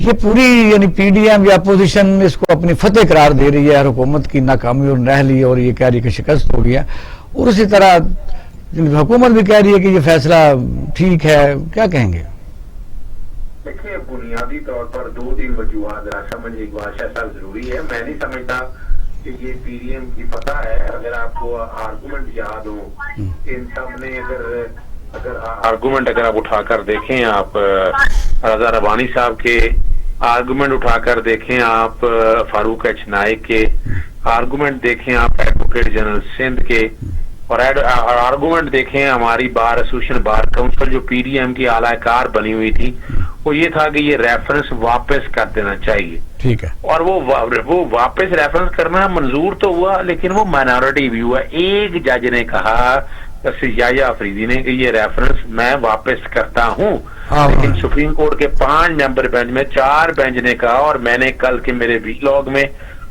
یہ پوری یعنی پی ڈی ایم یا اپوزیشن اس کو اپنی فتح قرار دے رہی ہے اور حکومت کی ناکامی اور رہ لی اور یہ کہہ رہی ہے کہ شکست ہو گیا، اور اسی طرح حکومت بھی کہہ رہی ہے کہ یہ فیصلہ ٹھیک ہے، کیا کہیں گے؟ دیکھیے بنیادی طور پر 2-3 وجوہات ذرا سمجھنے کی بات صاحب ضروری ہے. میں نہیں سمجھتا کہ یہ پی ڈی ایم کی فتح ہے. اگر آپ کو آرگومنٹ یاد ہو ان سب نے اگر آرگومنٹ اگر آپ اٹھا کر دیکھیں، آپ رضا ربانی صاحب کے آرگومنٹ اٹھا کر دیکھیں، آپ فاروق ایچ نائک کے آرگومنٹ دیکھیں، آپ ایڈوکیٹ جنرل سندھ کے، اور آرگومنٹ دیکھیں ہماری بار ایسوسیشن بار کونسل جو پی ڈی ایم کی اعلی کار بنی ہوئی تھی، وہ یہ تھا کہ یہ ریفرنس واپس کر دینا چاہیے. ٹھیک ہے. اور وہ واپس ریفرنس کرنا منظور تو ہوا، لیکن وہ مائنورٹی ویو ہے. ایک جج نے کہا یحییٰ آفریدی نے کہ یہ ریفرنس میں واپس کرتا ہوں، لیکن سپریم کورٹ کے 5 ممبر بینچ میں 4 بینچ نے کہا، اور میں نے کل کے میرے ویلاگ میں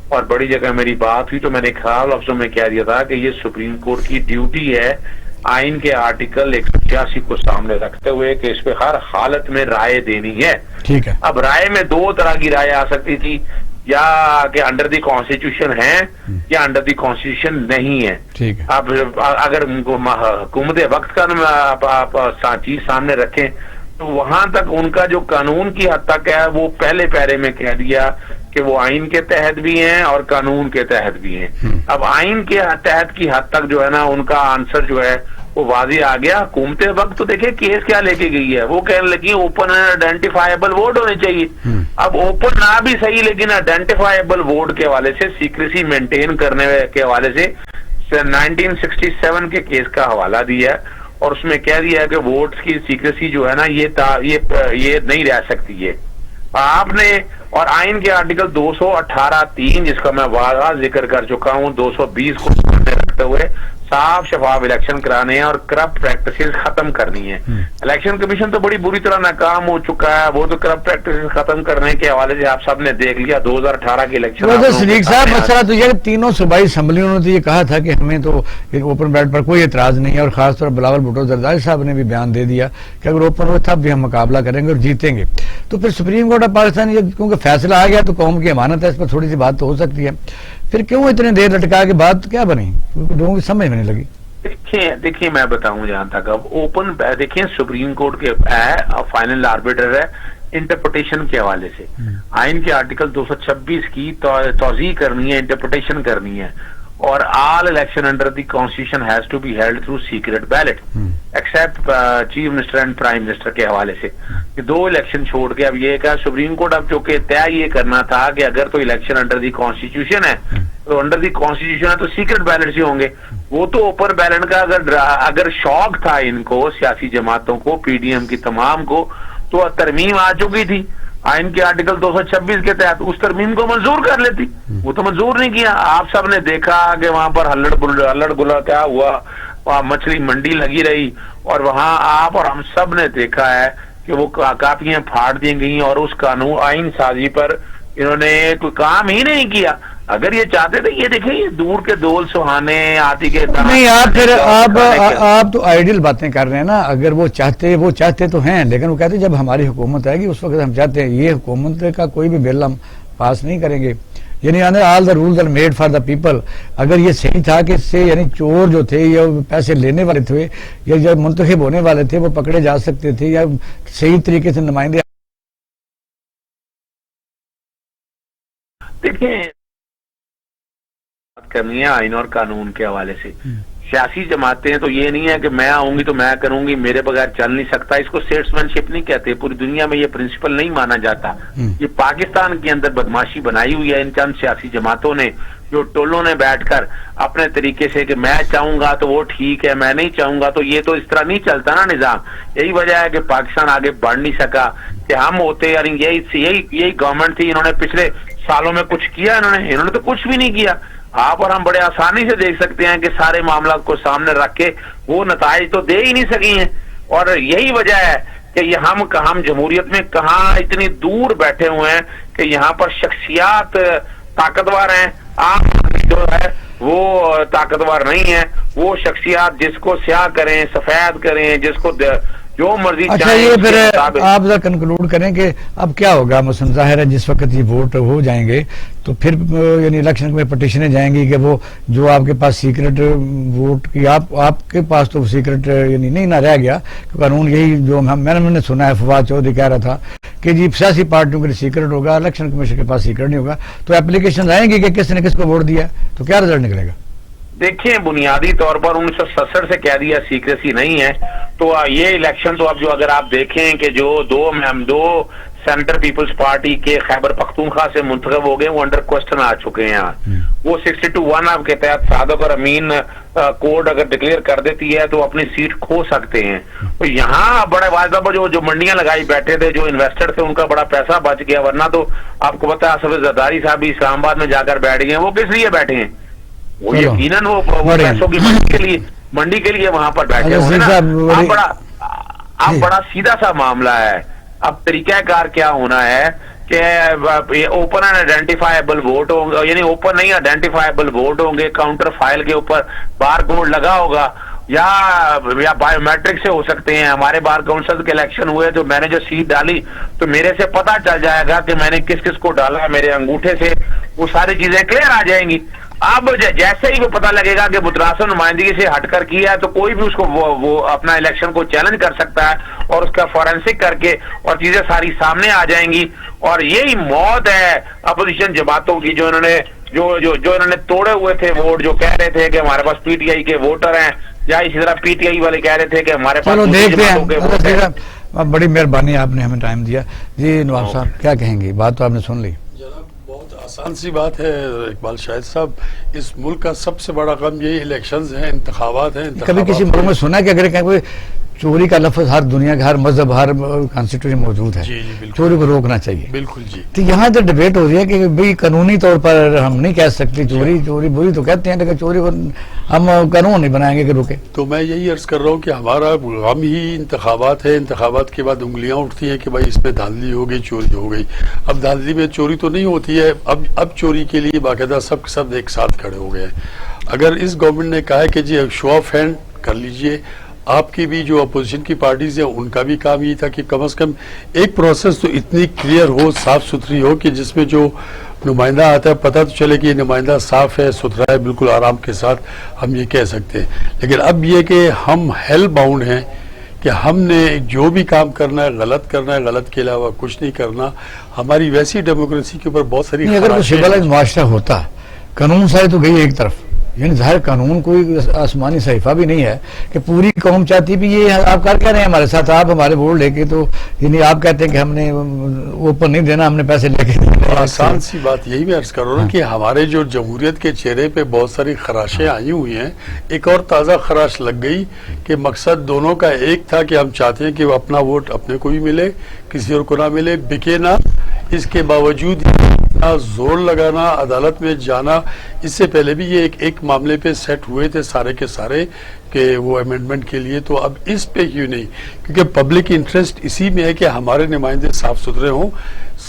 اور بڑی جگہ میری بات ہوئی تو میں نے خیال لفظوں میں کہہ دیا تھا کہ یہ سپریم کورٹ کی ڈیوٹی ہے آئین کے آرٹیکل 186 کو سامنے رکھتے ہوئے کہ اس پہ ہر حالت میں رائے دینی ہے. ٹھیک ہے. اب رائے میں 2 طرح کی رائے آ سکتی تھی، یا کہ انڈر دی کانسٹیٹیوشن ہے یا انڈر دی کانسٹیٹیوشن نہیں ہے. ٹھیک ہے. اب اگر حکومت وقت کا چیز سامنے رکھیں تو وہاں تک ان کا جو قانون کی حد تک ہے وہ پہلے پیرے میں کہہ دیا کہ وہ آئین کے تحت بھی ہیں اور قانون کے تحت بھی ہیں. اب آئین کے تحت کی حد تک جو ہے نا ان کا آنسر جو ہے وہ واضح آ گیا. حکومت وقت تو دیکھیں کیس کیا لے کے گئی ہے، وہ کہنے لگی اوپن اینڈ آئیڈینٹیفائیبل ووٹ ہونے چاہیے. اب اوپن نہ بھی صحیح، لیکن آئیڈینٹیفائیبل ووٹ کے حوالے سے سیکریسی مینٹین کرنے کے حوالے سے 1967 کے کیس کا حوالہ دیا ہے، اور اس میں کہہ دیا ہے کہ ووٹس کی سیکریسی جو ہے نا یہ نہیں رہ سکتی ہے. آپ نے اور آئین کے آرٹیکل 218(3) جس کا میں واضح ذکر کر چکا ہوں، 220 کو سامنے رکھتے ہوئے صاف شفاف الیکشن کرانے ہیں اور کرپٹ پریکٹسز ختم کرنی ہے. الیکشن کمیشن تو بڑی بری طرح ناکام ہو چکا ہے، وہ تو کرپٹ پریکٹسز ختم کرنے کے حوالے سے آپ سب نے دیکھ لیا. 2018 کے الیکشن صدیق صاحب مسئلہ تو یہ تینوں صوبائی اسمبلیوں نے تو یہ کہا تھا کہ ہمیں تو اوپن بیلٹ پر کوئی اعتراض نہیں ہے، اور خاص طور پر بلاول بھٹو زرداری صاحب نے بھی بیان دے دیا کہ اگر اوپن ہو تب بھی ہم مقابلہ کریں گے اور جیتیں گے. تو پھر سپریم کورٹ آف پاکستان یہ کیونکہ فیصلہ آ گیا تو قوم کی امانت ہے، اس پر تھوڑی سی بات تو ہو سکتی ہے، پھر کیوں اتنے دیر لٹکا کے بات کیا بنی؟ لوگوں کی سمجھ میں نہیں لگی. دیکھیے میں بتاؤں جہاں تک اب اوپن دیکھیں سپریم کورٹ کے فائنل آربیٹر ہے انٹرپریٹیشن کے حوالے سے. آئین کے آرٹیکل 226 کی توضیح کرنی ہے، انٹرپریٹیشن کرنی ہے، اور all election under the constitution has to be held through secret ballot except chief minister and prime minister کے حوالے سے. یہ 2 الیکشن چھوڑ کے اب یہ کہا سپریم کورٹ اب چونکہ طے یہ کرنا تھا کہ اگر تو الیکشن انڈر دی کانسٹیٹیوشن ہے تو انڈر دی کانسٹیٹیوشن ہے تو سیکرٹ بیلٹ سے ہوں گے. وہ تو اوپن بیلٹ کا اگر شوق تھا ان کو سیاسی جماعتوں کو، پی ڈی ایم کی تمام کو، تو ترمیم آ چکی تھی آئین کے آرٹیکل 226 کے تحت، اس ترمیم کو منظور کر لیتی. وہ تو منظور نہیں کیا. آپ سب نے دیکھا کہ وہاں پر ہلڑ گلا کیا ہوا، وہاں مچھلی منڈی لگی رہی، اور وہاں آپ اور ہم سب نے دیکھا ہے کہ وہ کاپیاں پھاڑ دی گئیں، اور اس قانون آئین سازی پر انہوں نے کوئی کام ہی نہیں کیا. اگر یہ چاہتے تھے، یہ دیکھیں یہ دور کے دول سہانے آتی کے نہیں، آپ تو آئیڈیل باتیں کر رہے ہیں نا. اگر وہ چاہتے تو ہیں، لیکن وہ کہتے ہیں جب ہماری حکومت آئے گی اس وقت ہم چاہتے ہیں یہ حکومت کا کوئی بھی بل ہم پاس نہیں کریں گے. یعنی all the rules are made for the people. اگر یہ صحیح تھا کہ اس سے یعنی چور جو تھے یا پیسے لینے والے تھے یا جو منتخب ہونے والے تھے وہ پکڑے جا سکتے تھے، یا صحیح طریقے سے نمائندے. دیکھیں کرنی ہے آئین اور قانون کے حوالے سے. سیاسی جماعتیں تو یہ نہیں ہے کہ میں آؤں گی تو میں کروں گی، میرے بغیر چل نہیں سکتا. اس کو سٹیٹسمین شپ نہیں کہتے، پوری دنیا میں یہ پرنسپل نہیں مانا جاتا. یہ پاکستان کے اندر بدماشی بنائی ہوئی ہے ان چند سیاسی جماعتوں نے، جو ٹولوں نے بیٹھ کر اپنے طریقے سے کہ میں چاہوں گا تو وہ ٹھیک ہے، میں نہیں چاہوں گا تو یہ تو اس طرح نہیں چلتا نا نظام. یہی وجہ ہے کہ پاکستان آگے بڑھ نہیں سکا. کہ ہم ہوتے یعنی یہی گورنمنٹ تھی، انہوں نے پچھلے سالوں میں کچھ کیا، انہوں نے تو کچھ بھی نہیں کیا. آپ اور ہم بڑے آسانی سے دیکھ سکتے ہیں کہ سارے معاملات کو سامنے رکھ کے وہ نتائج تو دے ہی نہیں سکی ہیں. اور یہی وجہ ہے کہ یہ ہم جمہوریت میں کہاں اتنی دور بیٹھے ہوئے ہیں کہ یہاں پر شخصیات طاقتور ہیں، آپ جو ہے وہ طاقتور نہیں ہے. وہ شخصیات جس کو سیاہ کریں، سفید کریں، جو مرضی اچھا چاہیں یہ اس کے پھر مطابق۔ آپ ذرا کنکلوڈ کریں کہ اب کیا ہوگا؟ مثلا ظاہر ہے جس وقت یہ ووٹ ہو جائیں گے تو پھر یعنی الیکشن میں پٹیشنیں جائیں گی کہ وہ جو آپ کے پاس سیکرٹ ووٹ کی آپ کے پاس تو سیکرٹ یعنی نہیں نہ رہ گیا، قانون یہی جو میں نے سنا ہے، فواد چودھری کہہ رہا تھا کہ جی سیاسی پارٹیوں کے لیے سیکرٹ ہوگا، الیکشن کمیشن کے پاس سیکرٹ نہیں ہوگا، تو اپلیکیشن آئیں گی کہ کس نے کس کو ووٹ دیا، تو کیا رزلٹ نکلے گا؟ دیکھیں بنیادی طور پر 1967 سے کہہ دیا سیکریسی نہیں ہے، تو یہ الیکشن تو اب جو اگر آپ دیکھیں کہ جو دو سینٹر پیپلز پارٹی کے خیبر پختونخوا سے منتخب ہو گئے وہ انڈر کوسچن آ چکے ہیں۔ وہ 62(1) آپ کے تحت صادق اور امین کوڈ اگر ڈکلیئر کر دیتی ہے تو اپنی سیٹ کھو سکتے ہیں۔ تو یہاں بڑے واضح پر جو منڈیاں لگائی بیٹھے تھے، جو انویسٹر تھے، ان کا بڑا پیسہ بچ گیا، ورنہ تو آپ کو پتا ہے آصف زرداری صاحب بھی اسلام آباد میں جا کر بیٹھ گئے ہیں۔ وہ کس لیے بیٹھے ہیں؟ وہ یقیناً وہ پیسوں کی منڈی کے لیے وہاں پر بیٹھے ہوئے نا۔ اب بڑا سیدھا سا معاملہ ہے، اب طریقہ کار کیا ہونا ہے کہ اوپن اینڈ آئیڈینٹیفائیبل ووٹ ہوں گے، یعنی اوپن نہیں آئیڈینٹیفائیبل ووٹ ہوں گے، کاؤنٹر فائل کے اوپر بار کوڈ لگا ہوگا، یا بایو میٹرک سے ہو سکتے ہیں۔ ہمارے بار کونسل کے الیکشن ہوئے تو میں نے جو سیٹ ڈالی تو میرے سے پتا چل جائے گا کہ میں نے کس کس کو ڈالا ہے، میرے انگوٹھے سے وہ ساری چیزیں کلیئر آ جائیں گی۔ اب جیسے ہی وہ پتہ لگے گا کہ متراثر نمائندگی سے ہٹ کر کیا ہے تو کوئی بھی اس کو وہ اپنا الیکشن کو چیلنج کر سکتا ہے اور اس کا فورینسک کر کے اور چیزیں ساری سامنے آ جائیں گی۔ اور یہی موت ہے اپوزیشن جماعتوں کی، جو انہوں نے توڑے ہوئے تھے ووٹ، جو کہہ رہے تھے کہ ہمارے پاس پی ٹی آئی کے ووٹر ہیں، یا اسی طرح پی ٹی آئی والے کہہ رہے تھے کہ ہمارے پاس دیکھتے ہیں۔ بڑی مہربانی آپ نے ہمیں ٹائم دیا جی۔ نواب صاحب کیا کہیں گے؟ بات تو آپ نے سن لی۔ بہت آسان سی بات ہے اقبال شاہد صاحب، اس ملک کا سب سے بڑا غم یہی الیکشنز ہیں، انتخابات ہیں۔ کبھی کسی ملک میں سنا کہ اگر کوئی چوری کا لفظ ہر دنیا کا ہر مذہب ہر کانسٹیٹیوشن موجود ہے، جی بالکل، چوری کو روکنا چاہیے، بالکل جی۔ تو یہاں تو ڈیبیٹ ہو رہی ہے کہ بھئی قانونی طور پر ہم نہیں کہہ سکتے چوری بری تو کہتے ہیں، لیکن چوری کو ہم قانون نہیں بنائیں گے کہ روکے۔ تو میں یہی عرض کر رہا ہوں کہ ہمارا غم ہی انتخابات ہے، انتخابات کے بعد انگلیاں اٹھتی ہیں کہ بھائی اس میں دھاندلی ہو گئی، چوری ہو گئی۔ اب دھاندلی میں چوری تو نہیں ہوتی ہے، اب چوری کے لیے باقاعدہ سب ایک ساتھ کھڑے ہو گئے ہیں۔ اگر اس گورنمنٹ نے کہا ہے کہ جی شو آف ہینڈ کر لیجئے، آپ کی بھی جو اپوزیشن کی پارٹیز ہیں ان کا بھی کام یہ تھا کہ کم از کم ایک پروسیس تو اتنی کلیئر ہو، صاف ستھری ہو کہ جس میں جو نمائندہ آتا ہے پتہ تو چلے کہ یہ نمائندہ صاف ہے، ستھرا ہے، بالکل آرام کے ساتھ ہم یہ کہہ سکتے ہیں۔ لیکن اب یہ کہ ہم ہیل باؤنڈ ہیں کہ ہم نے جو بھی کام کرنا ہے غلط کرنا ہے، غلط کے علاوہ کچھ نہیں کرنا۔ ہماری ویسی ڈیموکریسی کے اوپر بہت ساری اگر کوئی سویلائز معاشرہ ہوتا، قانون سازی تو گئی ایک طرف، یعنی ظاہر قانون کوئی آسمانی صحیفہ بھی نہیں ہے کہ پوری قوم چاہتی بھی یہ آپ کر کہہ رہے ہیں ہمارے ساتھ، آپ ہمارے ووٹ لے کے، تو یعنی آپ کہتے ہیں کہ ہم نے اوپر نہیں دینا، ہم نے پیسے لے کے دینا۔ آسان سی بات یہی میں عرض کر رہا ہوں کہ ہمارے جو جمہوریت کے چہرے پہ بہت ساری خراشیں آئی ہوئی ہیں، ایک اور تازہ خراش لگ گئی کہ مقصد دونوں کا ایک تھا کہ ہم چاہتے ہیں کہ وہ اپنا ووٹ اپنے کو بھی ملے، کسی اور کو نہ ملے، بکے نہ۔ اس کے باوجود زور لگانا، عدالت میں جانا، اس سے پہلے بھی یہ ایک معاملے پہ سیٹ ہوئے تھے سارے کے سارے کہ وہ امینڈمنٹ کے لیے، تو اب اس پہ کیوں نہیں؟ کیونکہ پبلک انٹرسٹ اسی میں ہے کہ ہمارے نمائندے صاف ستھرے ہوں،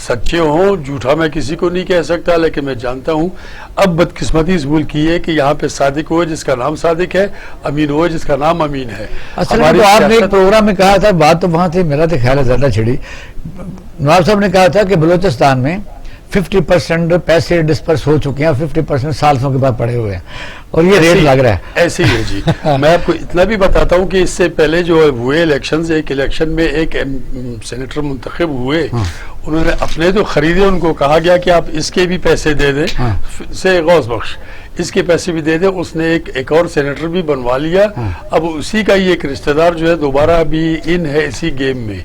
سچے ہوں۔ جھوٹا میں کسی کو نہیں کہہ سکتا، لیکن میں جانتا ہوں اب بدقسمتی اس ملک کی ہے کہ یہاں پہ صادق ہوئے جس کا نام صادق ہے، امین ہوئے جس کا نام امین ہے۔ اصل میں تو آپ نے ایک پروگرام میں کہا تھا، بات تو وہاں تھی، میرا تو خیال ہے زیادہ چھڑی، نواب صاحب نے کہا تھا کہ بلوچستان میں 50% پیسے ڈسپرس ہو چکے ہیں، 50% سالوں کے بعد پڑے ہوئے ہیں، اور یہ ریٹ لگ رہا ہے۔ ایسے ہی ہے جی۔ میں آپ کو اتنا بھی بتاتا ہوں کہ اس سے پہلے جو ہوئے الیکشنز، ایک الیکشن میں ایک سینیٹر منتخب ہوئے، انہوں نے اپنے جو خریدے ان کو کہا گیا کہ آپ اس کے بھی پیسے دے دیں، سے غوث بخش اس کے پیسے بھی دے دیں۔ اس نے ایک اور سینیٹر بھی بنوا لیا، اب اسی کا ہی ایک رشتہ دار جو ہے دوبارہ ابھی ان ہے اسی گیم میں۔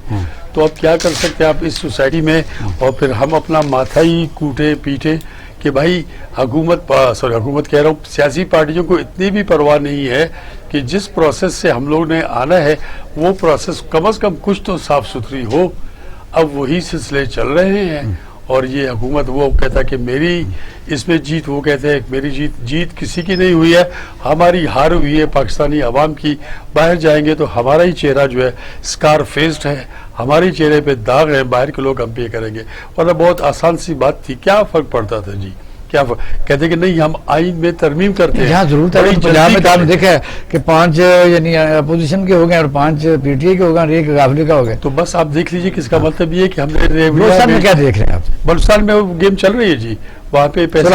تو اب کیا کر سکتے ہیں آپ اس سوسائٹی میں؟ اور پھر ہم اپنا ماتھا ہی کوٹے پیٹے کہ بھائی حکومت کہہ رہا ہوں، سیاسی پارٹیوں کو اتنی بھی پرواہ نہیں ہے کہ جس پروسیس سے ہم لوگ نے آنا ہے وہ پروسیس کم از کم کچھ تو صاف ستھری ہو۔ اب وہی سلسلے چل رہے ہیں، اور یہ حکومت وہ کہتا ہے کہ میری اس میں جیت، وہ کہتے ہیں میری جیت کسی کی نہیں ہوئی ہے، ہماری ہار ہوئی ہے پاکستانی عوام کی۔ باہر جائیں گے تو ہمارا ہی چہرہ جو ہے اسکار فیسڈ ہے، ہمارے چہرے پہ داغ ہے، باہر کے لوگ ہم پہ کریں گے۔ اور بہت آسان سی بات تھی، کیا فرق پڑتا تھا جی؟ کیا کہتے ہیں کہ نہیں ہم آئین میں ترمیم کرتے ہیں. جہاں ضرورت ہے پنجاب میں تو آپ نے دیکھا ہے کہ 5 یعنی اپوزیشن کے ہو گئے اور 5 پی ٹی اے کے ہو گئے اور 1 غافلی کا ہو گئے. تو بس آپ دیکھ لیجئے کہ اس کا مطلب یہ ہے کہ ہم نے بلوچستان میں کیا دیکھ رہے ہیں آپ؟ بلوچستان میں وہ گیم چل رہی ہے جی, وہاں پہ پیسے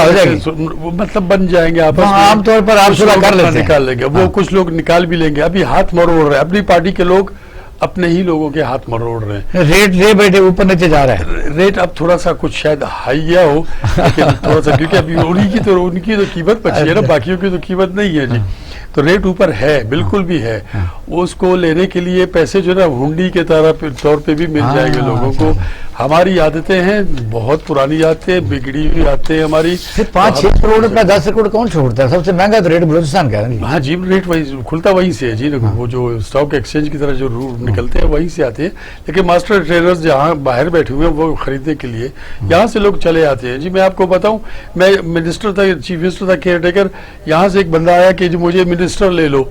مطلب بن جائیں گے آپس میں, عام طور پر آپ صلح کر لیتے ہیں, نکال لیں گے وہ, کچھ لوگ نکال بھی لیں گے. ابھی ہاتھ مروڑ رہے ہیں اپنی پارٹی کے لوگ, اپنے ہی لوگوں کے ہاتھ مروڑ رہے ہیں. ریٹ لے بیٹھے اوپر نیچے جا رہا ہے. ریٹ اب تھوڑا سا کچھ شاید ہائی گیا ہو, لیکن تھوڑا سا کیونکہ ابھی ان کی تو قیمت بچی ہے نا, باقیوں کی تو قیمت نہیں ہے جی. تو ریٹ اوپر ہے, بالکل بھی ہے. اس کو لینے کے لیے پیسے جو نا ہنڈی کے طور پہ بھی مل جائیں گے لوگوں کو. ہماری عادتیں ہیں بہت پرانی عادتیں, بگڑی ہوئی عادتیں ہماری. 5-6 کروڑ کا 10 کروڑ کون چھوڑتا ہے؟ سب سے مہنگا تو ریٹ بلوچستان کا ہے. ہاں جی, ریٹ وہی کھلتا وہیں سے ہے جی. وہ جو اسٹاک ایکسچینج کی طرح جو نکلتے ہیں وہیں سے آتے ہیں, لیکن ماسٹر ٹریڈرز جہاں باہر بیٹھے ہوئے ہیں وہ خریدنے کے لیے یہاں سے لوگ چلے آتے ہیں جی. میں آپ کو بتاؤں, میں منسٹر تھا, چیف منسٹر تھا, کیئر ٹیکر, یہاں سے ایک بندہ آیا کہ مجھے منسٹر لے لو.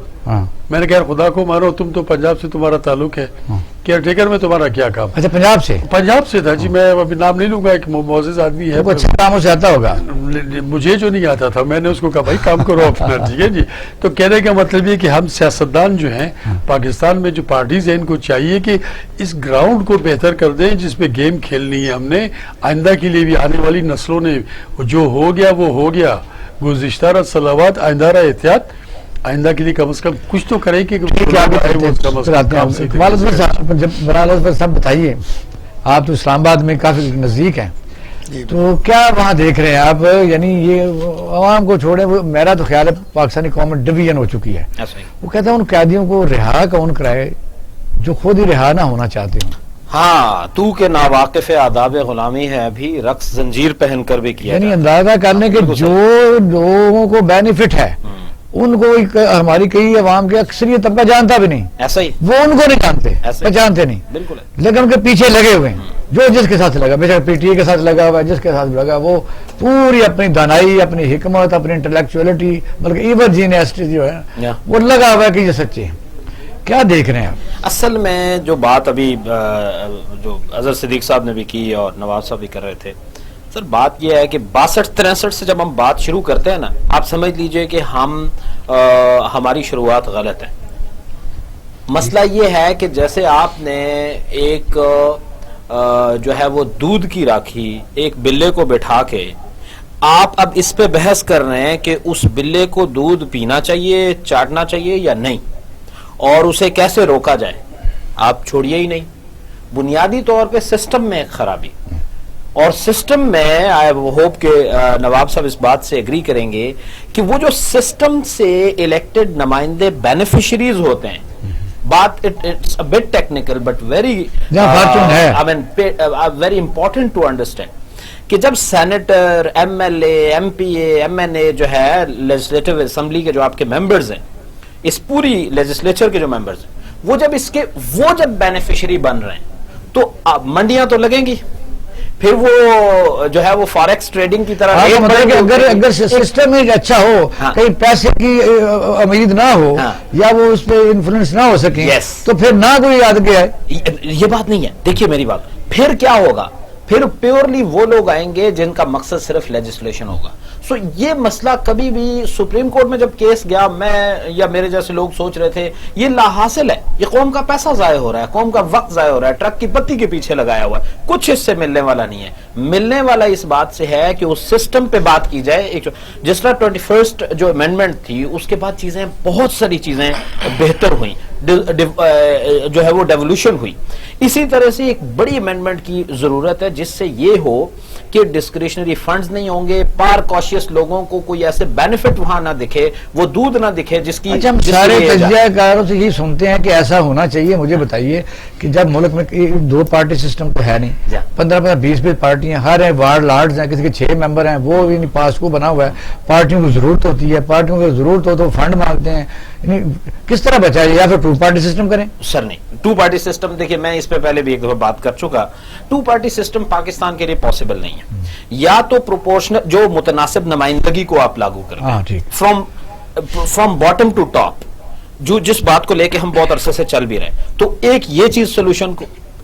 میں نے کہا خدا کو مارو, تم تو پنجاب سے تمہارا تعلق ہے, کیئر ٹیکر میں تمہارا کیا کام؟ اچھا پنجاب سے تھا جی. میں ابھی نام نہیں لوں گا, ایک معزز آدمی ہے, اچھا کاموں سے آتا ہوگا. مجھے جو نہیں آتا تھا میں نے اس کو کہا بھائی کام کرو اپنا, ٹھیک ہے جی. تو کہنے کا مطلب یہ کہ ہم سیاستدان جو ہیں پاکستان میں, جو پارٹیز ہیں, ان کو چاہیے کہ اس گراؤنڈ کو بہتر کر دیں جس پہ گیم کھیلنی ہے ہم نے. آئندہ کے لیے بھی آنے والی نسلوں نے جو ہو گیا وہ ہو گیا. گزشتہ رات صلوات, آئندہ رہا احتیاط. آئندہ کے لیے کم از کم کچھ تو کریں کہ سب بتائیے. آپ تو اسلام آباد میں کافی نزدیک ہیں, تو کیا وہاں دیکھ رہے ہیں آپ؟ یعنی یہ عوام کو چھوڑیں, میرا تو خیال ہے پاکستانی قوم میں ڈویژن ہو چکی ہے. وہ کہتے ہیں ان قیدیوں کو رہا کون کرائے جو خود ہی رہا نہ ہونا چاہتے ہوں. ہاں, تو کہ ناواقف آداب غلامی ہے ابھی رقص زنجیر پہن کر بھی کیا, یعنی اندازہ کرنے کے جو لوگوں کو بینیفٹ ہے ان کو ہماری کئی عوام کے اکثریت طبقہ جانتا بھی نہیں. ایسا ہی وہ ان کو نہیں جانتے, پہچانتے نہیں, بالکل, لیکن ان کے پیچھے لگے ہوئے ہیں. جو جس کے ساتھ لگا, بے شک پی ٹی اے کے ساتھ لگا ہوا, جس کے ساتھ لگا, وہ پوری اپنی دانائی, اپنی حکمت, اپنی انٹلیکچولیٹی, بلکہ ایون جینیسٹی جو ہے وہ لگا ہوا ہے کہ یہ سچے ہیں. کیا دیکھ رہے ہیں آپ؟ اصل میں جو بات ابھی جو اظہر صدیق صاحب نے بھی کی اور نواز صاحب بھی کر رہے تھے, سر بات یہ ہے کہ 62-63 سے جب ہم بات شروع کرتے ہیں نا, آپ سمجھ لیجئے کہ ہماری شروعات غلط ہے. مسئلہ یہ ہے کہ جیسے آپ نے ایک جو ہے وہ دودھ کی راکھی ایک بلے کو بٹھا کے آپ اب اس پہ بحث کر رہے ہیں کہ اس بلے کو دودھ پینا چاہیے, چاٹنا چاہیے یا نہیں, اور اسے کیسے روکا جائے. آپ چھوڑیے ہی نہیں, بنیادی طور پہ سسٹم میں ایک خرابی, اور سسٹم میں آئی ہوپ کہ نواب صاحب اس بات سے ایگری کریں گے کہ وہ جو سسٹم سے الیکٹڈ نمائندے بینیفیشریز ہوتے ہیں, بات it's a bit technical but very very important to understand کہ جب senator, M L A, M P A, M N A جو ہے لیجسلیٹو اسمبلی کے جو آپ کے ممبرز ہیں, اس پوری لیجسلیچر کے جو ممبرز ہیں, وہ جب بینیفیشری بن رہے ہیں تو منڈیاں تو لگیں گی, پھر وہ جو ہے وہ فاریکس ٹریڈنگ کی طرح اگر سسٹم اچھا ہو, کہیں پیسے کی امید نہ ہو یا وہ اس پہ انفلوئنس نہ ہو سکے, تو پھر نہ کوئی یاد گیا ہے. یہ بات نہیں ہے. دیکھیے میری بات, پھر کیا ہوگا, پھر پیورلی وہ لوگ آئیں گے جن کا مقصد صرف لیجسلیشن ہوگا. سو یہ مسئلہ کبھی بھی سپریم کورٹ میں جب کیس گیا, میں یا میرے جیسے لوگ سوچ رہے تھے یہ لا حاصل ہے, یہ قوم کا پیسہ ضائع ہو رہا ہے, قوم کا وقت ضائع ہو رہا ہے, ٹرک کی پتی کے پیچھے لگایا ہوا ہے, کچھ اس سے ملنے والا نہیں ہے. ملنے والا اس بات سے ہے کہ اس سسٹم پہ بات کی جائے. جس طرح 21 جو امینڈمنٹ تھی اس کے بعد چیزیں, بہت ساری چیزیں بہتر ہوئیں, جو ہے وہ ڈیولوشن ہوئی. اسی طرح سے ایک بڑی امینڈمنٹ کی ضرورت ہے جس سے یہ ہو کہ ڈسکریشنری فنڈز نہیں ہوں گے, پار کاشیس لوگوں کو کوئی ایسے بینیفٹ وہاں نہ دکھے, وہ دودھ نہ دکھے جس کی. اچھا, ہم سارے تجزیہ کاروں سے یہ سنتے ہیں کہ ایسا ہونا چاہیے. مجھے بتائیے کہ جب ملک میں 2 پارٹی سسٹم تو ہے نہیں, 15-20 پارٹیاں, ہر ہیں وارڈ لارڈز ہیں, کسی کے 6 ممبر ہیں, وہ پاس کو بنا ہوا ہے. پارٹیوں کو ضرورت ہوتی ہے, پارٹیوں کو ضرورت ہو تو فنڈ مانگتے ہیں. کس طرح بچائے, یا پھر 2 پارٹی سسٹم کریں؟ سر نہیں, 2 پارٹی سسٹم, دیکھیں میں اس پہ پہلے بھی ایک دفعہ بات کر چکا, 2 پارٹی سسٹم پاکستان کے لیے پاسبل نہیں ہے. یا تو پروپورشنل جو متناسب نمائندگی کو آپ لاگو کریں فرام باٹم ٹو ٹاپ, جو جس بات کو لے کے ہم بہت عرصے سے چل بھی رہے ہیں, تو ایک یہ چیز سولوشن کو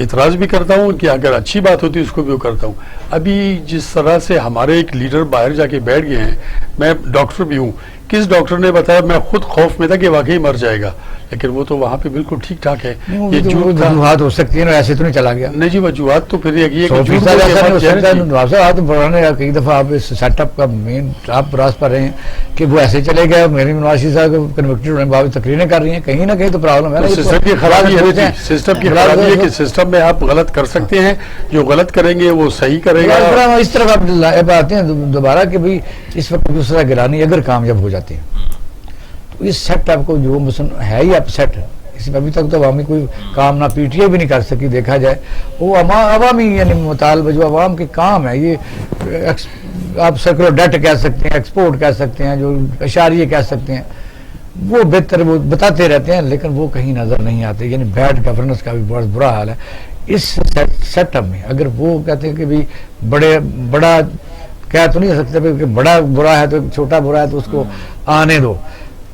اعتراض بھی کرتا ہوں کہ اگر اچھی بات ہوتی ہے اس کو بھی کرتا ہوں. ابھی جس طرح سے ہمارے ایک لیڈر باہر جا کے بیٹھ گئے ہیں, میں ڈاکٹر بھی ہوں, کس ڈاکٹر نے بتایا, میں خود خوف میں تھا کہ واقعی مر جائے گا, لیکن وہ تو وہاں پہ بالکل ٹھیک ٹھاک ہے. یہ جھوٹ تھا, وجوہات ہو سکتی ہیں, ایسے تو نہیں چلا گیا. نہیں جی وجوہات تو پھر یہ کہ 100% کئی دفعہ آپ اس سیٹ اپ کا مین آپ راز پر رہے ہیں کہ وہ ایسے چلے گئے, میری نواز شریف صاحب کنوکٹڈ ہونے باوجود تقریریں کر رہی ہیں, کہیں نہ کہیں تو پرابلم ہے. سسٹم کی خرابی ہے, سسٹم کی خرابی ہے کہ سسٹم میں آپ غلط کر سکتے ہیں, جو غلط کریں گے وہ صحیح کرے گا. اس طرف آپ آتے ہیں دوبارہ کہ بھائی اس وقت دوسرا گرانی اگر کامیاب ہو جاتے ہیں تو اس سیٹ اپ کو جو مثلا ہے ہی اپ سیٹ, اس میں ابھی تک تو عوامی کوئی کام نہ پی ٹی آئی بھی نہیں کر سکی, دیکھا جائے وہ عوامی یعنی مطالبہ جو عوام کے کام ہے, یہ آپ سرکولر ڈیٹ کہہ سکتے ہیں, ایکسپورٹ کہہ سکتے ہیں, جو اشاریے کہہ سکتے ہیں, وہ بہتر وہ بتاتے رہتے ہیں لیکن وہ کہیں نظر نہیں آتے. یعنی بیڈ گورننس کا بھی بہت برا حال ہے اس سیٹ اپ میں. اگر وہ کہتے ہیں کہ بھی بڑا کہہ تو نہیں سکتے کہ بڑا برا ہے تو چھوٹا برا ہے تو اس کو آنے دو,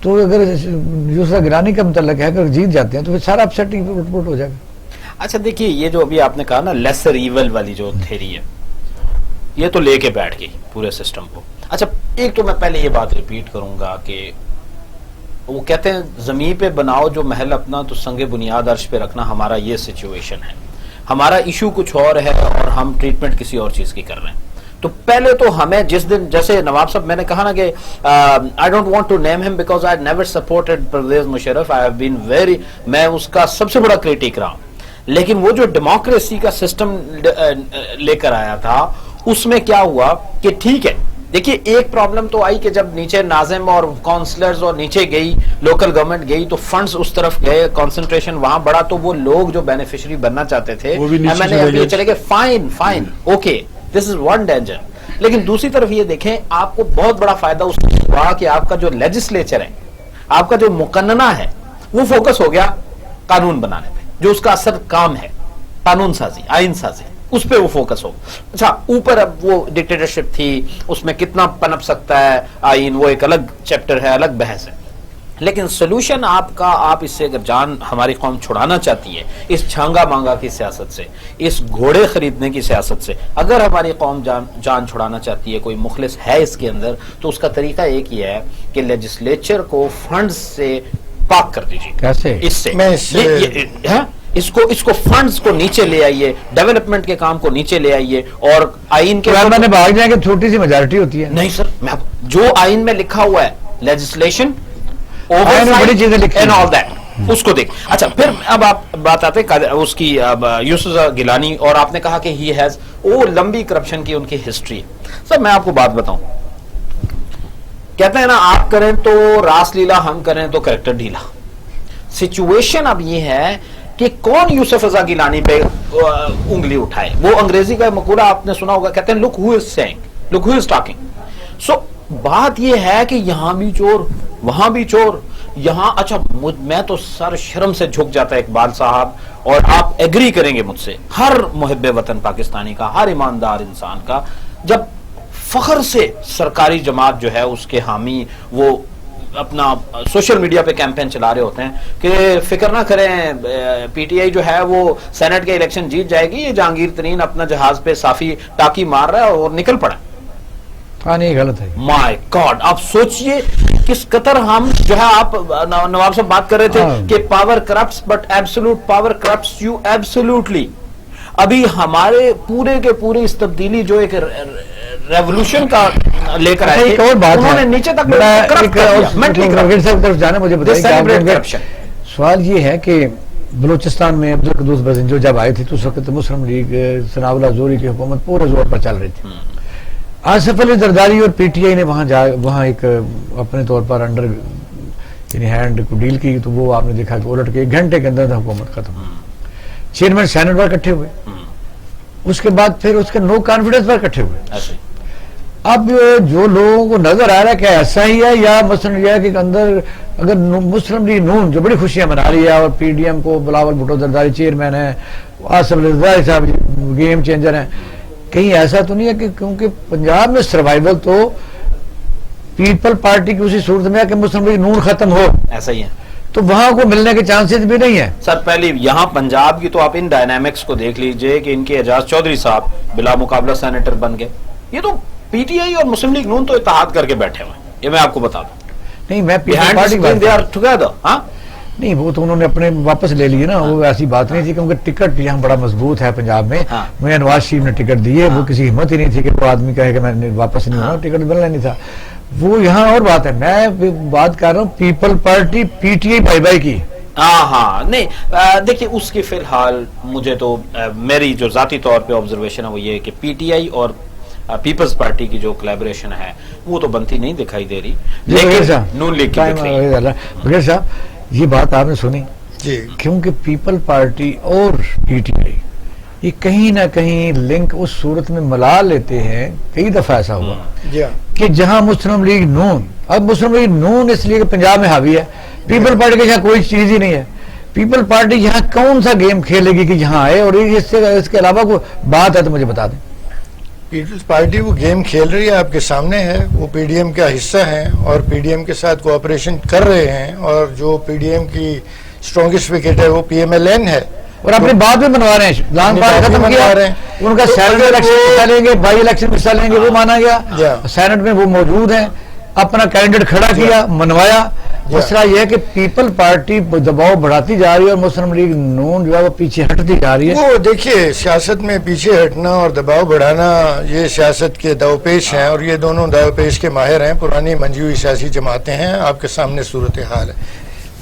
تو اگر دوسرا گرانی کا متعلق ہے اگر جیت جاتے ہیں تو پھر سارا اپ سیٹ ہو جائے گا. اچھا دیکھیے, یہ جو ابھی آپ نے کہا نا لیسر ایول والی جو تھیری ہے, یہ تو لے کے بیٹھ گئی پورے سسٹم کو. اچھا ایک تو میں پہلے یہ بات ریپیٹ کروں گا کہ وہ کہتے ہیں زمین پہ بناؤ جو محل اپنا تو سنگ بنیاد عرش پہ رکھنا. ہمارا یہ سچویشن ہے, ہمارا ایشو کچھ اور ہے اور ہم ٹریٹمنٹ کسی اور چیز کی کر رہے ہیں. تو پہلے تو ہمیں جس دن جیسے نواب صاحب میں نے کہا نا کہ I don't want to name him because I never supported Pervez Musharraf, I have been very, میں اس کا سب سے بڑا کریٹک رہا ہوں, لیکن وہ جو ڈیموکریسی کا سسٹم لے کر آیا تھا اس میں کیا ہوا کہ ٹھیک ہے دیکھیے ایک پرابلم تو آئی کہ جب نیچے ناظم اور کونسلرز اور نیچے گئی لوکل گورنمنٹ گئی تو فنڈز اس طرف گئے, کنسنٹریشن وہاں بڑا, تو وہ لوگ جو بینیفیشری بننا چاہتے تھے MNA چلے گئے, fine okay this is one danger. لیکن دوسری طرف یہ دیکھیں آپ کو بہت بڑا فائدہ اس میں ہوا کہ آپ کا جو لیجسلیچر ہے, آپ کا جو مقننہ ہے, وہ فوکس ہو گیا قانون بنانے پہ, جو اس کا اصل کام ہے قانون سازی, آئین سازی, اس پہ وہ فوکس ہو. اچھا اوپر اب وہ ڈکٹیٹرشپ تھی, اس میں کتنا پنپ سکتا ہے آئین, وہ ایک الگ چیپٹر ہے, الگ بحث ہے. لیکن سولوشن آپ کا, آپ اس سے اگر جان ہماری قوم چھڑانا چاہتی ہے اس چھانگا مانگا کی سیاست سے, اس گھوڑے خریدنے کی سیاست سے, اگر ہماری قوم جان چھڑانا چاہتی ہے, کوئی مخلص ہے اس کے اندر, تو اس کا طریقہ ایک ہی ہے کہ لیجسلیچر کو فنڈز سے پاک کر دیجیے. کیسے؟ اس سے اس کو فنڈز کو نیچے لے آئیے, ڈیولپمنٹ کے کام کو نیچے لے آئیے, اور آئین کے میں بھاگ جائیں کہ چھوٹی سی میجارٹی ہوتی ہے. نہیں سر, جو آئین میں لکھا ہوا ہے لیجسلیشن بڑی چیزیں لکھی اینڈ آل دیٹ, اس کو دیکھ. اچھا پھر اب آپ بات آتے اس کی یوسف گیلانی, اور آپ نے کہا کہ ہی ہیز, وہ لمبی کرپشن کی ان کی ہسٹری ہے. سر میں آپ کو بات بتاؤں, کہتے ہیں نا آپ کریں تو راس لیلا, ہم کریں تو کریکٹر ڈھیلا. سچویشن اب یہ ہے کہ کون یوسف رضا گیلانی پہ انگلی اٹھائے. وہ انگریزی کا مقولہ آپ نے سنا ہوگا, کہتے ہیں لک ہو از seeing, look who is talking. سو بات یہ ہے کہ یہاں بھی چور, وہاں بھی چور, یہاں. اچھا میں تو سر شرم سے جھک جاتا ہے اقبال صاحب, اور آپ ایگری کریں گے مجھ سے, ہر محب وطن پاکستانی کا, ہر ایماندار انسان کا, جب فخر سے سرکاری جماعت جو ہے اس کے حامی وہ اپنا سوشل میڈیا پہ کیمپین چلا رہے ہوتے ہیں کہ فکر نہ کریں پی ٹی آئی جو ہے وہ سینٹ کے الیکشن جیت جائے گی, یہ جہانگیر ترین اپنا جہاز پہ صافی ٹاکی مار رہا ہے اور نکل پڑا. نہیں غلط ہے. مائی گاڈ, آپ سوچئے کس قطر ہم جو ہے, آپ نواب صاحب بات کر رہے تھے کہ power corrupts but absolute power corrupts you absolutely. ابھی ہمارے پورے کے پورے اس تبدیلی جو ایک ریولوشن کا لے کر آئے تھے, انہوں نے نیچے تک جانا. مجھے بتائیے, سوال یہ ہے کہ بلوچستان میں عبد القدوس بزنجو جب آئے تھے تو اس وقت مسلم لیگ ثناء اللہ زوری کی حکومت پورے زور پر چل رہی تھی. آصف علی زرداری اور پی ٹی آئی نے وہاں ایک اپنے طور پر انڈر یعنی ہینڈ کو ڈیل کی, تو وہ آپ نے دیکھا کہ الٹ کے 1 گھنٹے کے اندر حکومت ختم. چیئرمین سینٹ پر اکٹھے ہوئے, اس کے بعد پھر اس کے نو کانفیڈنس پر اکٹھے ہوئے. اب جو لوگوں کو نظر آ رہا ہے کہ ایسا ہی ہے, یا مثلا یہ ہے کہ اندر اگر مسلم لیگ نون جو بڑی خوشیاں منا رہی ہے اور پی ڈی ایم کو بلاول بھٹو زرداری چیئرمین ہے, آصف علی زرداری صاحب گیم چینجر ہیں, کہیں ایسا تو نہیں ہے کہ کیونکہ پنجاب میں سروائیول تو پیپل پارٹی کی اسی صورت میں ہے کہ مسلم لیگ نون ختم ہو, ایسا ہی ہے. تو وہاں کو ملنے کے چانسز بھی نہیں ہے. سر پہلے یہاں پنجاب کی تو آپ ان ڈائنامکس کو دیکھ لیجئے کہ ان کے اعجاز چودھری صاحب بلا مقابلہ سینیٹر بن گئے. یہ تو پی ٹی آئی اور مسلم لیگ نون تو اتحاد کر کے بیٹھے ہوئے ہیں, یہ میں آپ کو بتا دوں. نہیں میں Behind the screen they are together, ہاں نہیں وہ تو انہوں نے اپنے واپس لے لیے نا, وہ ایسی بات نہیں تھی کیونکہ ٹکٹ یہاں بڑا مضبوط ہے پنجاب میں. مجھے نواز شریف نے ٹکٹ دیے, وہ کسی ہمت ہی نہیں تھی کہ وہ آدمی کہے کہ میں واپس نہیں ہوں, ٹکٹ ملنا نہیں تھا. وہ یہاں اور بات ہے, میں بات کر رہا ہوں people party P T I by by کی. ہاں نہیں دیکھیے اس کی فی الحال مجھے تو میری جو ذاتی طور پہ آبزرویشن ہے وہ یہ کہ پی ٹی آئی اور پیپلز پارٹی کی جو کولیبریشن ہے وہ تو بنتی نہیں دکھائی دے رہی, لیکن نون لیگ کی دکھ رہی ہے. بغیر صاحب یہ بات آپ نے سنی جی, کیونکہ پیپل پارٹی اور پی ٹی آئی یہ کہیں نہ کہیں لنک اس صورت میں ملا لیتے ہیں. کئی دفعہ ایسا ہوا کہ جہاں مسلم لیگ نون, اب مسلم لیگ نون اس لیے کہ پنجاب میں حاوی ہے, پیپل پارٹی کے یہاں کوئی چیز ہی نہیں ہے. پیپل پارٹی یہاں کون سا گیم کھیلے گی کہ یہاں آئے, اور اس کے علاوہ کوئی بات ہے تو مجھے بتا دیں. پیپلز پارٹی وہ گیم کھیل رہی ہے, آپ کے سامنے ہے, وہ پی ڈی ایم کا حصہ ہیں اور پی ڈی ایم کے ساتھ کوآپریشن کر رہے ہیں, اور جو پی ڈی ایم کی اسٹرانگسٹ وکٹ ہے وہ پی ایم ایل این ہے, اور اپنی بات بھی بنوا رہے ہیں. لان پارٹ ختم کیا, ان کا سینٹ الیکشن حصہ لیں گے, بائی الیکشن حصہ لیں گے, وہ مانا گیا. سینٹ میں وہ موجود ہیں, اپنا کینڈیڈیٹ کھڑا کیا, منوایا. مسئلہ یہ ہے کہ پیپل پارٹی دباؤ بڑھاتی جا رہی ہے اور مسلم لیگ نون جو ہے وہ پیچھے ہٹتی جا رہی ہے. وہ دیکھیے سیاست میں پیچھے ہٹنا اور دباؤ بڑھانا یہ سیاست کے داوپیش ہیں, اور یہ دونوں داوپیش کے ماہر ہیں, پرانی منجی ہوئی سیاسی جماعتیں ہیں. آپ کے سامنے صورتحال ہے.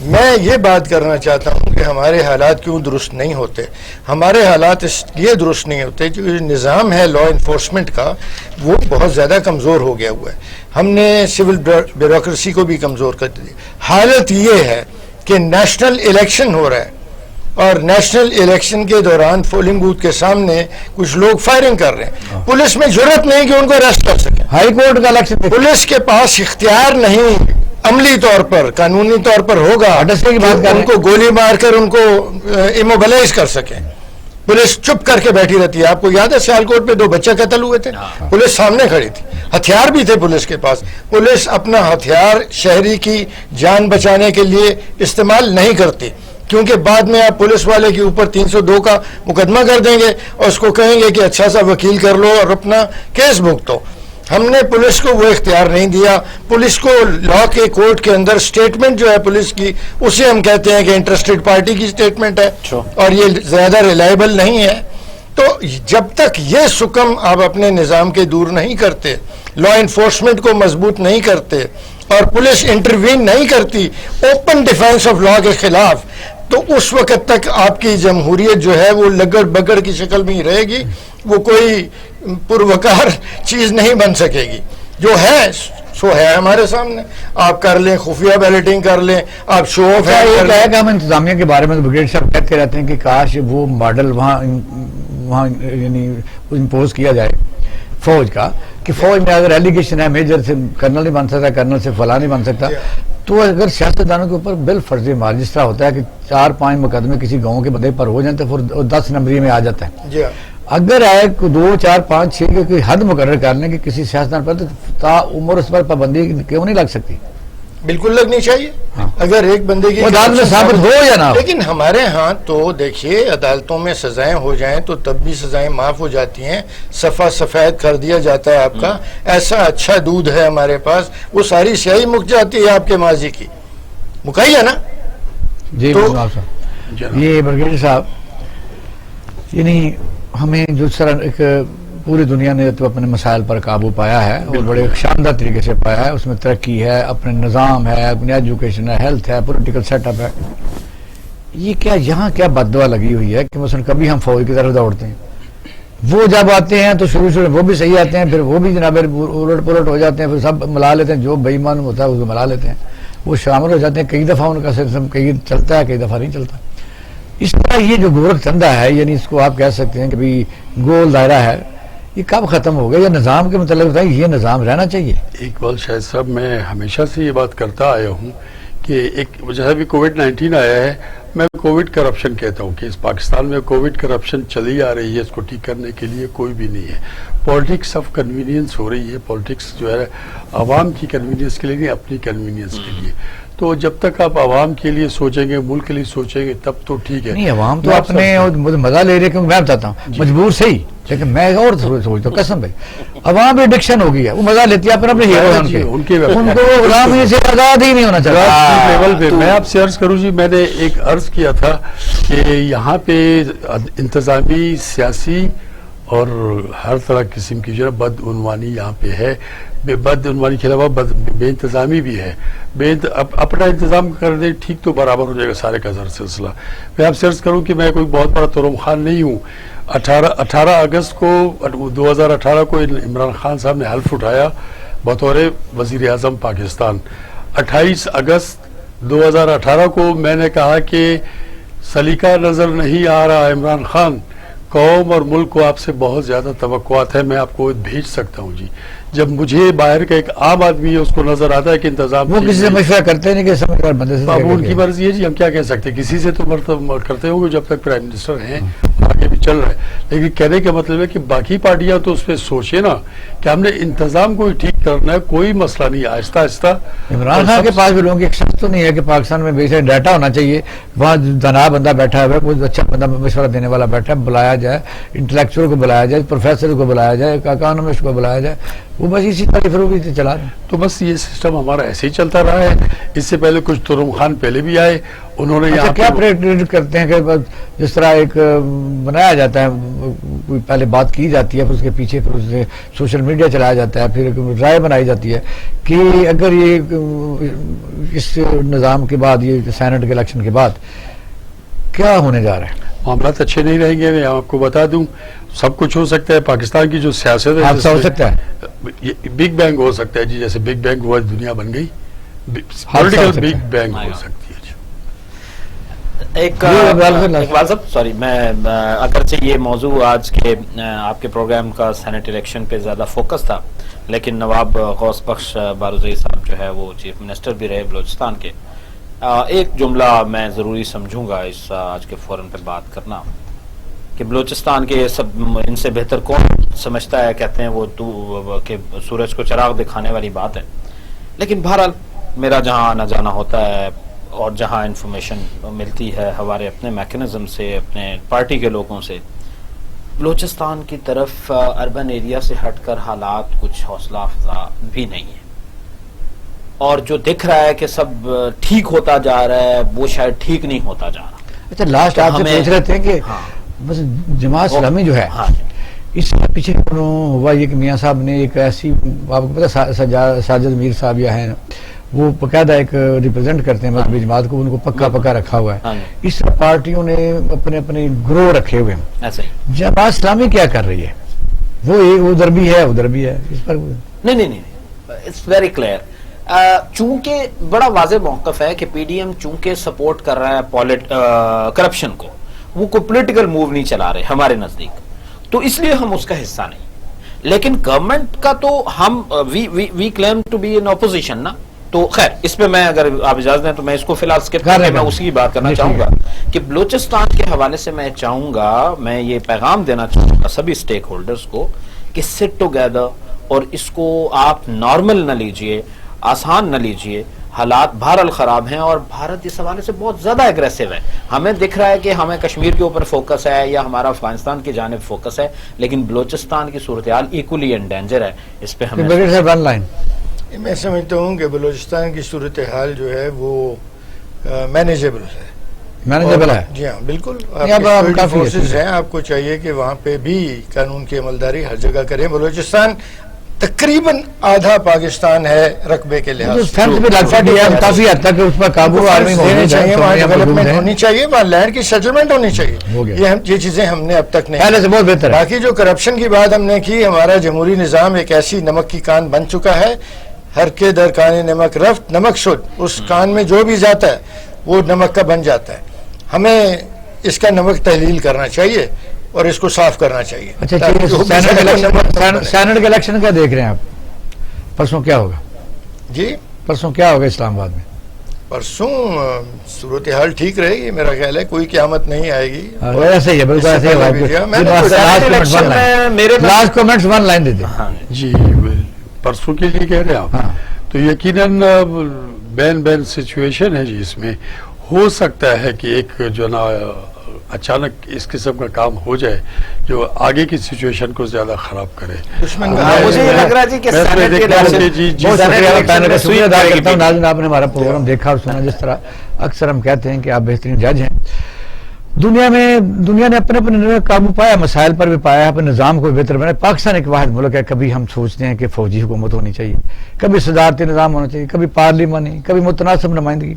میں یہ بات کرنا چاہتا ہوں کہ ہمارے حالات کیوں درست نہیں ہوتے. ہمارے حالات اس لیے درست نہیں ہوتے جو نظام ہے لا انفورسمنٹ کا وہ بہت زیادہ کمزور ہو گیا ہوا ہے. ہم نے سول بیوروکریسی کو بھی کمزور کر دیا. حالت یہ ہے کہ نیشنل الیکشن ہو رہا ہے, اور نیشنل الیکشن کے دوران پولنگ بوتھ کے سامنے کچھ لوگ فائرنگ کر رہے ہیں. پولیس میں جرت نہیں کہ ان کو اریسٹ کر سکے. ہائی کورٹ کا الیکشن پولیس کے پاس اختیار نہیں عملی طور پر, قانونی طور پر ہوگا ان کو گولی مار کر ان کو ایموبلائز کر سکیں. پولیس چپ کر کے بیٹھی رہتی ہے. آپ کو یاد ہے سیالکوٹ پہ 2 بچے قتل ہوئے تھے, پولیس سامنے کھڑی تھی, ہتھیار بھی تھے پولیس کے پاس. پولیس اپنا ہتھیار شہری کی جان بچانے کے لیے استعمال نہیں کرتی, کیونکہ بعد میں آپ پولیس والے کے اوپر 302 کا مقدمہ کر دیں گے اور اس کو کہیں گے کہ اچھا سا وکیل کر لو اور اپنا کیس بھگتو. ہم نے پولیس کو وہ اختیار نہیں دیا. پولیس کو لا کے کورٹ کے اندر سٹیٹمنٹ جو ہے پولیس کی, اسے ہم کہتے ہیں کہ انٹرسٹڈ پارٹی کی سٹیٹمنٹ ہے, اور یہ زیادہ ریلائبل نہیں ہے. تو جب تک یہ سکم آپ اپنے نظام کے دور نہیں کرتے, لا انفورسمنٹ کو مضبوط نہیں کرتے, اور پولیس انٹروین نہیں کرتی اوپن ڈیفینس آف لا کے خلاف, تو اس وقت تک آپ کی جمہوریت جو ہے وہ لگڑ بگڑ کی شکل میں ہی رہے گی. وہ کوئی پروکار چیز نہیں بن سکے گی. جو ہے سو ہے ہمارے سامنے. آپ کر لیں, خفیہ بیلٹنگ کر لیں, آپ شو آف ہے. یہ کہ ہم انتظامیہ کے بارے میں بریگیڈ صاحب کہتے رہتے ہیں کہ کاش وہ ماڈل وہاں یعنی امپوز کیا جائے فوج کا, کہ فوج میں اگر ایلیگیشن ہے میجر سے کرنل نہیں بن سکتا, کرنل سے فلاں نہیں بن سکتا, تو اگر سیاستدانوں کے اوپر بال فرض مال جس طرح ہوتا ہے کہ 4-5 مقدمے کسی گاؤں کے بندے پر ہو جائیں تو پھر 10 نمبری میں آ جاتا ہے. اگر آئے 2, 4, 5, 6 کی کوئی حد مقرر کر لیں کہ کسی سیاستدان پر, تو تا عمر اس پر پابندی کیوں نہیں لگ سکتی؟ بالکل لگنی چاہیے. اگر ایک بندے کی عدالت میں ثابت ہو یا نہ ہو. لیکن ہمارے ہاں تو دیکھیے عدالتوں میں سزائیں ہو جائیں تو تب بھی سزائیں معاف ہو جاتی ہیں, صفحہ سفید کر دیا جاتا ہے آپ کا. ایسا اچھا دودھ ہے ہمارے پاس, وہ ساری سیاہی مک جاتی ہے آپ کے ماضی کی, مکائی ہے نا. جی یہ برگیڈ صاحب, یعنی ہمیں جو طرح ایک پوری دنیا نے تو اپنے مسائل پر قابو پایا ہے اور بڑے شاندار طریقے سے پایا ہے. اس میں ترقی ہے, اپنے نظام ہے, اپنی ایجوکیشن ہے, ہیلتھ ہے, پولیٹیکل سیٹ اپ ہے. یہ کیا یہاں کیا بددعا لگی ہوئی ہے کہ مثلا کبھی ہم فوج کی طرف دوڑتے ہیں, وہ جب آتے ہیں تو شروع وہ بھی صحیح آتے ہیں, پھر وہ بھی جناب الٹ پلٹ ہو جاتے ہیں, پھر سب ملا لیتے ہیں, جو بے ایمان ہوتا ہے اس کو ملا لیتے ہیں, وہ شامل ہو جاتے ہیں. کئی دفعہ ان کا سسٹم کئی چلتا ہے, کئی دفعہ نہیں چلتا. اس طرح یہ جو گورکھ چندہ ہے, یعنی اس کو آپ کہہ سکتے ہیں کہ بھی گول دائرہ ہے, یہ کب ختم ہوگا؟ یا نظام کے متعلق بتائیں, یہ نظام رہنا چاہیے. اقبال شاہد صاحب, میں ہمیشہ سے یہ بات کرتا آیا ہوں کہ ایک جیسا بھی کووڈ-19 آیا ہے, میں کووڈ کرپشن کہتا ہوں کہ اس پاکستان میں کووڈ کرپشن چلی آ رہی ہے, اس کو ٹھیک کرنے کے لیے کوئی بھی نہیں ہے. پالیٹکس آف کنوینئنس ہو رہی ہے, پالیٹکس جو ہے عوام کی کنوینئنس کے لیے نہیں, اپنی کنوینئنس کے لیے. تو جب تک آپ عوام کے لیے سوچیں گے، ملک کے لیے سوچیں گے، تب تو ٹھیک ہے. نہیں عوام تو میں اپنے مزہ لے رہے، کیونکہ میں بتاتا ہوں مجبور سے ہی، لیکن میں اور سوچتا ہوں قسم بھائی عوام بھی ایڈکشن ہو گئی ہے، وہ مزہ لیتی ہے اپنے ہیرو، ان کو غلامی سے آزاد ہی نہیں ہونا چاہتا. لیول پہ میں آپ سے عرض کروں جی، میں نے ایک عرض کیا تھا کہ یہاں پہ انتظامی، سیاسی اور ہر طرح قسم کی جو ہے بدعنوانی یہاں پہ ہے. بدعنوانی کے علاوہ بے انتظامی بھی ہے. اپنا انتظام کر دیں ٹھیک تو برابر ہو جائے گا سارے کا سلسلہ. میں آپ سے عرض کروں کہ میں کوئی بہت بڑا ترم خان نہیں ہوں. 18 اگست کو 2018 کو عمران خان صاحب نے حلف اٹھایا بطور وزیر اعظم پاکستان. 28 اگست 2018 کو میں نے کہا کہ سلیقہ نظر نہیں آ رہا عمران خان، قوم اور ملک کو آپ سے بہت زیادہ توقعات ہیں، میں آپ کو بھیج سکتا ہوں جی. جب مجھے باہر کا ایک عام آدمی ہے اس کو نظر آتا ہے کہ انتظام وہ کسی سے مشورہ کرتے نہیں کہ سمجھدار بندے سے، اب ان کی مرضی ہے جی، ہم کیا کہہ سکتے ہیں. کسی سے تو کرتے ہوں گے جب تک پرائم منسٹر ہیں، آگے بھی چل رہا ہے. لیکن کہنے کا مطلب ہے کہ باقی پارٹیاں تو اس پہ سوچے نا کہ ہم نے انتظام کو ٹھیک کرنا ہے، کوئی مسئلہ نہیں، آہستہ آہستہ. عمران خان کے پاس بھی لوگوں کی ایک شخص تو نہیں ہے کہ پاکستان میں بیسک ڈیٹا ہونا چاہیے، وہاں دانا بندہ بیٹھا ہوا ہے، کوئی اچھا بندہ مشورہ دینے والا بیٹھا ہے، بلایا جائے، انٹلیکچوئل کو بلایا جائے، پروفیسر کو بلایا جائے، اکانومسٹ کو بلایا جائے، وہ بس اسی طرح فروغی سے چلا رہے ہیں. تو بس یہ سسٹم ہمارا ایسے ہی چلتا رہا ہے. اس سے پہلے کچھ ترم خان پہلے بھی آئے، انہوں نے یہاں کیا پریڈکٹ کرتے ہیں کہ جس طرح ایک بنایا جاتا ہے، کوئی پہلے بات کی جاتی ہے، پھر اس کے پیچھے پھر اسے سوشل میڈیا چلایا جاتا ہے، پھر رائے بنائی جاتی ہے کہ اگر یہ اس نظام کے بعد، یہ سینٹ کے الیکشن کے بعد کیا ہونے جا رہا ہے، معاملات اچھے نہیں رہیں گے. میں آپ کو بتا دوں سب کچھ ہو سکتا ہے. پاکستان کی جو سیاست ہے، حادثہ ہو سکتا ہے، بگ بینگ ہو سکتا ہے جی، جیسے بگ بینگ ہوا دنیا بن گئی، پولیٹیکل بگ بینگ ہو سکتی ہے جی. ایک اقبال صاحب سوری، میں اگرچہ یہ موضوع آج کے آپ کے پروگرام کا سینٹ الیکشن پہ زیادہ فوکس تھا، لیکن نواب غوث بخش بارودی صاحب جو ہے وہ چیف منسٹر بھی رہے بلوچستان کے. ایک جملہ میں ضروری سمجھوں گا اس آج کے فورم پہ بات کرنا کہ بلوچستان کے سب ان سے بہتر کون سمجھتا ہے، کہتے ہیں وہ کہ سورج کو چراغ دکھانے والی بات ہے. لیکن بہرحال میرا جہاں آنا جانا ہوتا ہے اور جہاں انفارمیشن ملتی ہے ہمارے اپنے میکنزم سے، اپنے پارٹی کے لوگوں سے، بلوچستان کی طرف اربن ایریا سے ہٹ کر حالات کچھ حوصلہ افزا بھی نہیں ہے. اور جو دکھ رہا ہے کہ سب ٹھیک ہوتا جا رہا ہے، وہ شاید ٹھیک نہیں ہوتا جا رہا. اچھا لاسٹ آپ سے پوچھ رہے تھے کہ بس جماعت اسلامی جو ہے اس کے پیچھے ہوا یہ کہ میاں صاحب نے ایک ایسی، آپ کو پتا ساجد میر صاحب یا ہیں وہ باقاعدہ ایک ریپرزینٹ کرتے ہیں مذہبی جماعت کو، ان کو پکا رکھا ہوا ہے. اس طرح پارٹیوں نے اپنے گروہ رکھے ہوئے ہیں. جماعت اسلامی کیا کر رہی ہے؟ وہ ادھر بھی ہے ادھر بھی ہے، اس پر نہیں، اٹس ویری کلیئر. چونکہ بڑا واضح موقف ہے کہ پی ڈی ایم چونکہ سپورٹ کر رہا ہے کرپشن کو، وہ کوئی پولیٹیکل موو نہیں چلا رہے ہمارے نزدیک، تو اس لیے ہم اس کا حصہ نہیں. لیکن گورنمنٹ کا تو ہم we claim to be in opposition نا. تو خیر اس پہ میں اگر آپ اجازت دیں تو میں اس کو فی الحال اسکپ کر کے میں اسی کی بات کرنا چاہوں گا کہ بلوچستان کے حوالے سے میں چاہوں گا، میں یہ پیغام دینا چاہوں گا سبھی اسٹیک ہولڈرز کو کہ سٹ ٹوگیدر اور اس کو آپ نارمل نہ لیجئے، آسان نہ لیجئے. حالات بہرحال خراب ہیں اور بھارت اس حوالے سے بہت زیادہ اگریسو ہے. ہمیں دکھ رہا ہے کہ ہمیں کشمیر کے اوپر فوکس ہے یا ہمارا افغانستان کی جانب فوکس ہے، لیکن بلوچستان کی صورتحال ایکولی ان ڈینجر ہے. اس پہ ہمیں میں سمجھتا ہوں کہ بلوچستان کی صورتحال جو ہے وہ مینیجیبل ہے. جی ہاں بالکل. فورسز ہیں، آپ کو چاہیے کہ وہاں پہ بھی قانون کی عملداری ہر جگہ کریں. بلوچستان تقریباً آدھا پاکستان ہے رقبے کے لحاظ سے، کافی حد تک اس پر قابو چاہیے، وہاں ڈیولپمنٹ ہونی چاہیے، وہاں لینڈ کی سیٹلمنٹ ہونی چاہیے. یہ چیزیں ہم نے اب تک نہیں. پہلے سے بہت بہتر ہے. باقی جو کرپشن کی بات ہم نے کی، ہمارا جمہوری نظام ایک ایسی نمک کی کان بن چکا ہے، ہر کے در کان نمک رفت نمک شد. اس کان میں جو بھی جاتا ہے وہ نمک کا بن جاتا ہے. ہمیں اس کا نمک تحلیل کرنا چاہیے اور اس کو صاف کرنا چاہیے. اچھا سینٹ کے الیکشن کیا دیکھ رہے ہیں آپ؟ پرسوں کیا ہوگا؟ جی پرسوں کیا ہوگا اسلام آباد میں؟ پرسوں صورتحال ٹھیک رہے گی میرا خیال ہے، کوئی قیامت نہیں آئے گی. ایسے ہی ہے بالکل ایسے ہی. لاسٹ کمنٹس ون لائن دے دیں. جی پرسوں کے لیے کہہ رہے ہیں آپ؟ تو یقیناً بین بین سچویشن ہے جی، اس میں ہو سکتا ہے کہ ایک جو نا اچانک اس قسم کا کام ہو جائے جو آگے کی سچویشن کو زیادہ خراب کرے. دشمن مجھے یہ لگ رہا ہے جی کہ سینٹ کے بہت شکریہ پینل کا شکریہ ادا کرتا ہوں. ناظرین آپ نے ہمارا پروگرام دیکھا اور سنا. جس طرح اکثر ہم کہتے ہیں کہ آپ بہترین جج ہیں. دنیا نے اپنے اپنے قابو پایا، مسائل پر بھی پایا، اپنے نظام کو بہتر بنایا. پاکستان ایک واحد ملک ہے. کبھی ہم سوچتے ہیں کہ فوجی حکومت ہونی چاہیے، کبھی صدارتی نظام ہونا چاہیے، کبھی پارلیمانی، کبھی متناسب نمائندگی.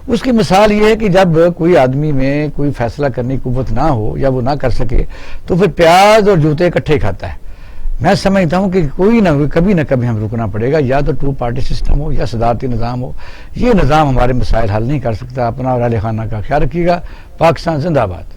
اس کی مثال یہ ہے کہ جب کوئی آدمی میں کوئی فیصلہ کرنے کی قوت نہ ہو یا وہ نہ کر سکے تو پھر پیاز اور جوتے اکٹھے کھاتا ہے. میں سمجھتا ہوں کہ کوئی نہ کبھی نہ کبھی ہم رکنا پڑے گا، یا تو 2 پارٹی سسٹم ہو یا صدارتی نظام ہو. یہ نظام ہمارے مسائل حل نہیں کر سکتا. اپنا اور اہل خانہ کا خیال رکھیے گا. پاکستان زندہ باد.